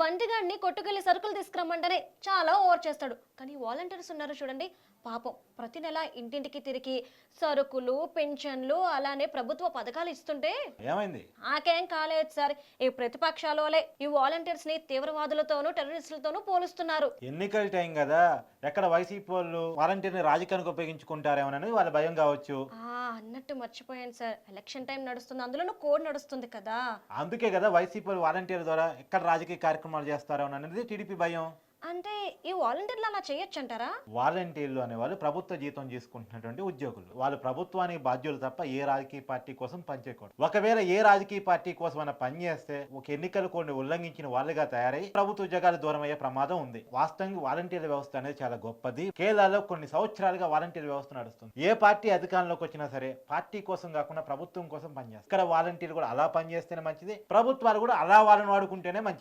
బంటిగాడిని కొట్టుకెళ్లి సరుకులు తీసుకురమ్మంటేనే చాలా ఓవర్ చేస్తాడు. కానీ వాలంటీర్స్ ఉన్నారు చూడండి, పాపం ప్రతి నెల ఇంటింటికి తిరిగి సరుకులు, పెన్షన్లు అలానే ప్రభుత్వ పథకాలు ఇస్తుంటే ఏమైంది? నాకేం కాలేదు సార్. ఈ ప్రతిపక్షాలు వలె ఈ వాలంటీర్స్ ని తీవ్రవాదులతోనూ టెర్రరిస్టులతోనూ పోలుస్తున్నారు. ఎన్నికల టైం కదా, ఎక్కడ వైసీపీ వాళ్ళు వాలంటీర్ని రాజకీయానికి ఉపయోగించుకుంటారేమోనని వాళ్ళ భయం కావచ్చు. అన్నట్టు మర్చిపోయాను సార్, ఎలక్షన్ టైం నడుస్తుంది, అందులోనూ కోడ్ నడుస్తుంది కదా. అందుకే కదా వైసీపీ వాళ్ళు వాలంటీర్ ద్వారా ఎక్కడ రాజకీయ కార్యక్రమాలు చేస్తారేమోననేది టీడీపీ భయం. అంటే ఈ వాలంటీర్లు అలా చేయొచ్చంటారా? వాలంటీర్లు అనేవాళ్ళు ప్రభుత్వ జీతం తీసుకుంటున్నటువంటి ఉద్యోగులు. వాళ్ళు ప్రభుత్వానికి బాధ్యులు తప్ప ఏ రాజకీయ పార్టీ కోసం పనిచేయకూడదు. ఒకవేళ ఏ రాజకీయ పార్టీ కోసం అన్న పనిచేస్తే ఒక ఎన్నికల కోడ్ని ఉల్లంఘించిన వాళ్ళుగా తయారై ప్రభుత్వ ఉద్యోగాలు దూరం అయ్యే ప్రమాదం ఉంది. వాస్తవంగా వాలంటీర్ల వ్యవస్థ అనేది చాలా గొప్పది. కేరళలో కొన్ని సంవత్సరాలుగా వాలంటీర్ వ్యవస్థ నడుస్తుంది. ఏ పార్టీ అధికారంలోకి వచ్చినా సరే పార్టీ కోసం కాకుండా ప్రభుత్వం కోసం పనిచేస్తారు. ఇక్కడ వాలంటీర్లు కూడా అలా పనిచేస్తేనే మంచిది, ప్రభుత్వాలు కూడా అలా వాళ్ళని వాడుకుంటేనే మంచిది.